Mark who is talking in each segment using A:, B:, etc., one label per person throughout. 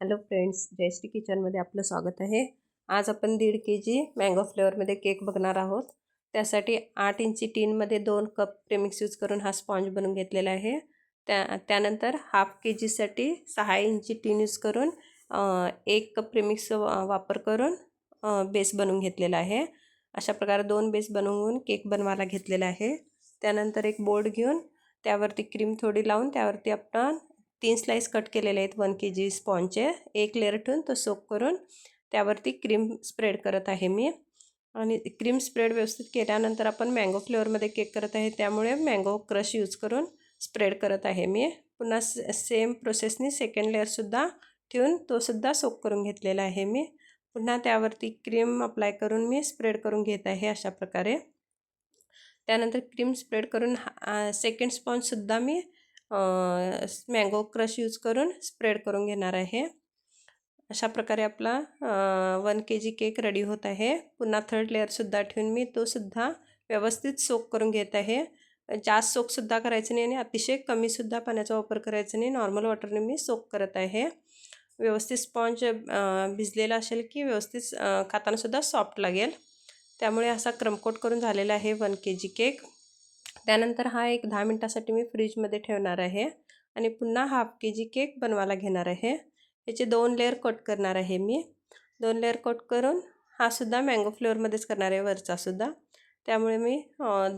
A: Hello friends, Jayashree किचनमध्ये आपलं स्वागत आहे. आज आपण 1.5 kg मँगो फ्लेवरमध्ये केक बघणार आहोत. त्यासाठी 8 इंची टीनमध्ये 2 कप प्रेमिक्स यूज करून हा स्पॉन्ज बनवून घेतलेला आहे. त्यानंतर हाफ kgसाठी 6 इंची टीन यूज करून 1 कप प्रेमिक्स वापर करून बेस बनवून घेतलेला आहे. अशा प्रकारे 2 बेस बनवून केक बनवायला घेतलेला आहे. त्यानंतर एक बोर्ड घेऊन त्यावरती क्रीम थोडी लावून त्यावरती आपण 3 स्लाइस कट केलेले आहेत 1 kg स्पॉन्जचे. एक लेअर ठेवून तो सोक करून त्यावरती क्रीम स्प्रेड करत आहे मी. आणि क्रीम स्प्रेड व्यवस्थित केल्यानंतर आपण मँगो फ्लेवरमध्ये केक करत आहे, त्यामुळे मँगो क्रश यूज करून स्प्रेड करत आहे मी. पुन्हा सेम प्रोसेसनी सेकंड लेअरसुद्धा ठेवून तोसुद्धा सोक करून घेतलेला आहे मी. पुन्हा त्यावरती क्रीम अप्लाय करून मी स्प्रेड करून घेत आहे अशा प्रकारे. त्यानंतर क्रीम स्प्रेड करून सेकंड स्पॉन्जसुद्धा मी मँगो क्रश यूज करून स्प्रेड करून घेणार आहे. अशा प्रकारे आपला 1 kg केक रेडी होत आहे. पुन्हा थर्ड लेअरसुद्धा ठेवून मी तोसुद्धा व्यवस्थित सोक करून घेत आहे. जास्त सोकसुद्धा करायचं नाही आणि अतिशय कमीसुद्धा पाण्याचा वापर करायचा नाही. नॉर्मल वॉटरने मी सोक करत आहे. व्यवस्थित स्पॉन्ज भिजलेला असेल की व्यवस्थित खातानासुद्धा सॉफ्ट लागेल. त्यामुळे असा क्रमकोट करून झालेला आहे 1 kg केक. त्यानंतर हा एक 10 मिनटासाठी मी फ्रीजमध्ये ठेवणार आहे आणि पुन्हा हाफ kg केक बनवायला घेणार आहे. याचे 2 लेअर कट करणार आहे मी. 2 लेअर कट करून हा सुद्धा मँगो फ्लेवरमध्येच करणार आहे वरचासुद्धा. त्यामुळे मी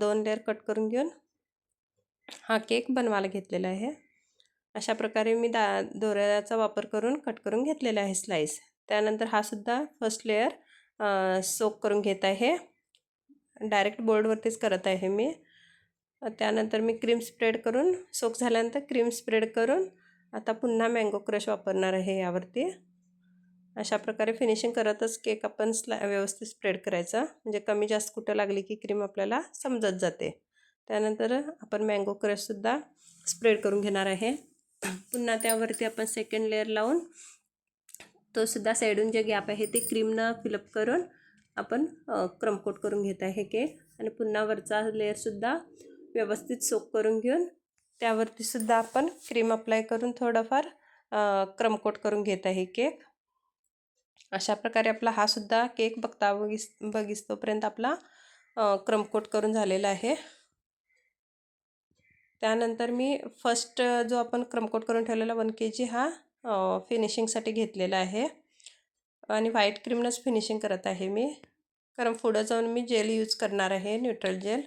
A: 2 लेअर कट करून घेऊन हा केक बनवायला घेतलेला आहे. अशा प्रकारे मी दोऱ्याचा वापर करून कट करून घेतलेला आहे स्लाइस. त्यानंतर हा सुद्धा फर्स्ट लेअर सोक करून घेत आहे. डायरेक्ट बोर्डवरतीच करत आहे मी. त्यानंतर मी क्रीम स्प्रेड करून सोक झाल्यानंतर क्रीम स्प्रेड करून आता पुन्हा मँगो क्रश वापरणार आहे यावरती. अशा प्रकारे फिनिशिंग करतच केक आपण व्यवस्थित स्प्रेड करायचा, म्हणजे कमी जास्त कुठं लागली की क्रीम आपल्याला समजत जाते. त्यानंतर आपण मँगो क्रशसुद्धा स्प्रेड करून घेणार आहे. पुन्हा त्यावरती आपण सेकंड लेअर लावून तोसुद्धा साईडून जे गॅप आहे ते क्रीमनं फिलअप करून आपण क्रमकोट करून घेत आहे केक. आणि पुन्हा वरचा लेअरसुद्धा व्यवस्थित सोक करून घेऊन त्यावरतीसुद्धा आपण क्रीम अप्लाय करून थोडंफार क्रमकोट करून घेत आहे केक. अशा प्रकारे आपला हा सुद्धा केक बघिस्तोपर्यंत आपला क्रमकोट करून झालेला आहे. त्यानंतर मी फर्स्ट जो आपण क्रमकोट करून ठेवलेला 1 kg हा फिनिशिंगसाठी घेतलेला आहे आणि व्हाईट क्रीमनंच फिनिशिंग करत आहे मी. कारण पुढं जाऊन मी जेल यूज करणार आहे, न्यूट्रल जेल.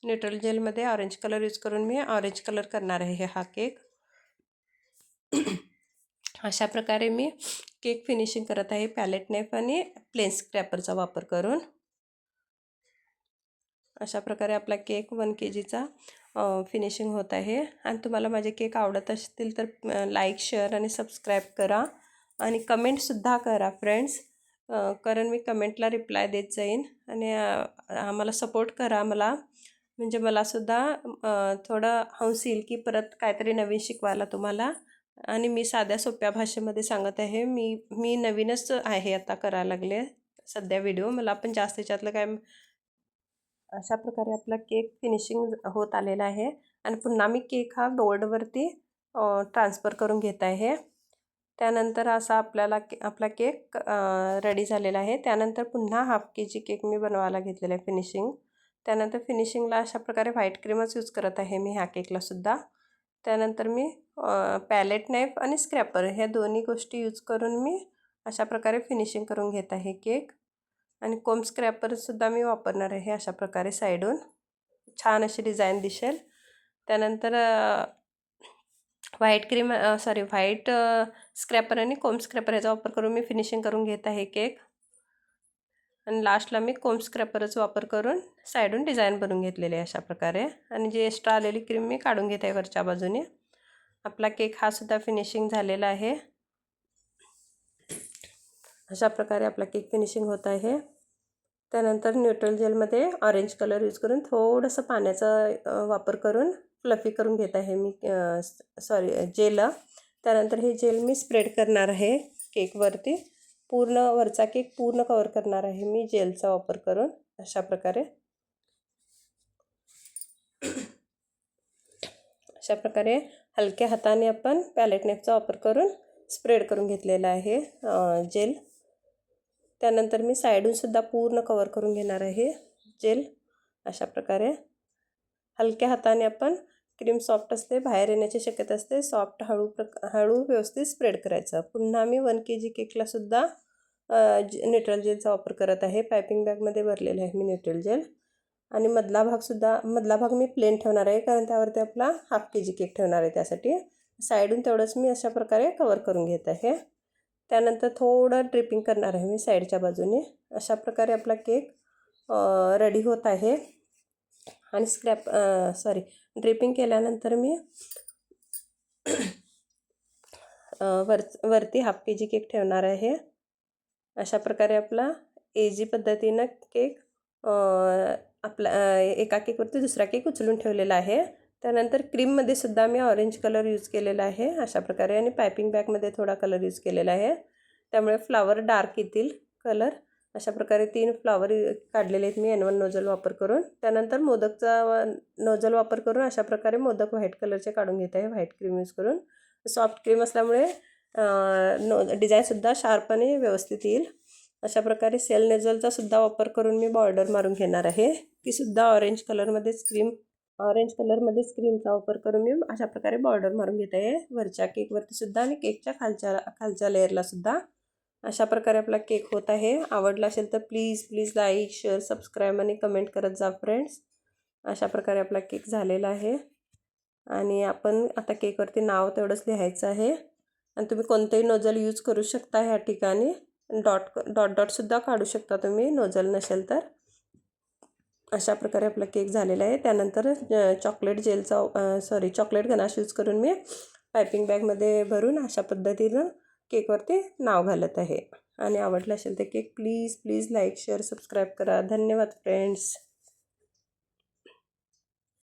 A: न्यूट्रल जेलमध्ये ऑरेंज कलर यूज करून मी ऑरेंज कलर करणार आहे हा केक. अशा प्रकारे मी केक फिनिशिंग करत आहे पॅलेट नाईफ आणि प्लेन स्क्रॅपरचा वापर करून. अशा प्रकारे आपला केक 1 kgचा फिनिशिंग होत आहे. आणि तुम्हाला माझे केक आवडत असतील तर लाईक, शेअर आणि सबस्क्राईब करा आणि कमेंटसुद्धा करा फ्रेंड्स. कारण मी कमेंटला रिप्लाय देत जाईन आणि आम्हाला सपोर्ट करा मला, म्हणजे मलासुद्धा थोडं हौस येईल की परत काहीतरी नवीन शिकवायला तुम्हाला. आणि मी साध्या सोप्या भाषेमध्ये सांगत आहे. मी नवीनच आहे आता करायला लागले सध्या व्हिडिओ. मला पण जास्त त्याच्यातलं काय. अशा प्रकारे आपला केक फिनिशिंग होत आलेला आहे. आणि पुन्हा मी केक हा बोर्डवरती ट्रान्सफर करून घेत आहे. त्यानंतर असा आपला केक रेडी झालेला आहे. त्यानंतर पुन्हा हाफ kg केक मी बनवायला घेतलेला आहे फिनिशिंग. त्यानंतर फिनिशिंगला अशा प्रकारे व्हाईट क्रीमच यूज करत आहे मी ह्या केकलासुद्धा. त्यानंतर मी पॅलेट नाईफ आणि स्क्रॅपर ह्या दोन्ही गोष्टी यूज करून मी अशा प्रकारे फिनिशिंग करून घेत आहे केक. आणि कोम स्क्रॅपरसुद्धा मी वापरणार आहे अशा प्रकारे साईडून, छान अशी डिझाईन दिसेल. त्यानंतर व्हाईट स्क्रॅपर आणि कोम स्क्रॅपर याचा वापर करून मी फिनिशिंग करून घेत आहे केक. आणि लास्टला मी कोम स्क्रॅपरचा वापर करून साईडून डिझाईन बनवून घेतलेली आहे अशा प्रकारे. आणि जी एक्स्ट्रा आलेली क्रीम मी काढून घेत आहे वरच्या बाजूने. आपला केक हा सुद्धा फिनिशिंग झालेला आहे. अशा प्रकारे आपला केक फिनिशिंग होत आहे. त्यानंतर न्यूट्रल जेलमध्ये ऑरेंज कलर यूज करून थोडंसं पाण्याचा वापर करून फ्लफी करून घेत आहे मी जेल. त्यानंतर हे जेल मी स्प्रेड करणार आहे केकवरती. पूर्ण वरचा केक पूर्ण कवर करणार आहे मी जेलचा वापर करून अशा प्रकारे. अशा प्रकारे हलक्या हाताने आपण पॅलेट नाईफचा वापर करून स्प्रेड करून घेतलेला आहे जेल. त्यानंतर मी साईडूनसुद्धा पूर्ण कवर करून घेणार आहे जेल. अशा प्रकारे हलक्या हाताने आपण, क्रीम सॉफ्ट असते, बाहेर येण्याची शक्यता असते, सॉफ्ट हळू व्यवस्थित स्प्रेड करायचं. पुन्हा मी 1 kg केकलासुद्धा न्यूट्रल जेलचा वापर करत आहे. पायपिंग बॅगमध्ये भरलेलं आहे मी न्यूट्रल जेल. आणि मधला भाग मी प्लेन ठेवणार आहे, कारण त्यावरती आपला 1/2 kg केक ठेवणार आहे. त्यासाठी साईडून तेवढंच मी अशा प्रकारे कवर करून घेत आहे. त्यानंतर थोडं ड्रिपिंग करणार आहे मी साईडच्या बाजूने. अशा प्रकारे आपला केक रेडी होत आहे. आणि ड्रिपिंग केल्यानंतर मी वरती 1/2 kg केक ठेवणार आहे. अशा प्रकारे आपला इझी पद्धतीनं केक आपला एका केकवरती दुसरा केक उचलून ठेवलेला आहे. त्यानंतर क्रीममध्ये सुद्धा मी ऑरेंज कलर यूज केलेला आहे अशा प्रकारे, आणि पायपिंग बॅगमध्ये थोडा कलर यूज केलेला आहे, त्यामुळे फ्लावर डार्क येतील कलर. अशा प्रकारे 3 फ्लावर काढलेले आहेत मी N1 नोझल वापर करून. त्यानंतर मोदकचा नोझल वापर करून अशा प्रकारे मोदक व्हाईट कलरचे काढून घेत आहे, व्हाईट क्रीम यूज करून. सॉफ्ट क्रीम असल्यामुळे डिझाईनसुद्धा शार्प आणि व्यवस्थित येईल. अशा प्रकारे सेल नेझलचा सुद्धा वापर करून मी बॉर्डर मारून घेणार आहे. तीसुद्धा ऑरेंज कलरमध्येच क्रीमचा वापर करून मी अशा प्रकारे बॉर्डर मारून घेत आहे, वरच्या केकवरती सुद्धा आणि केकच्या खालच्या लेअरला सुद्धा. अशा प्रकारे आपला केक होत आहे. आवडला असेल तर प्लीज लाईक, शेअर, सबस्क्राईब आणि कमेंट करत जा फ्रेंड्स. अशा प्रकारे आपला केक झालेला आहे. आणि आपण आता केकवरती नाव तेवढंच लिहायचं आहे. आणि तुम्ही कोणतेही नोझल यूज करू शकता ह्या ठिकाणी. डॉटसुद्धा काढू शकता तुम्ही नोझल नसेल तर. अशा प्रकारे आपला केक झालेला आहे. त्यानंतर चॉकलेट गनाश यूज करून मी पायपिंग बॅगमध्ये भरून अशा पद्धतीनं केकवरती नाव घालत आहे. आणि आवडलं असेल तर cake please like, share, subscribe करा. धन्यवाद फ्रेंड्स.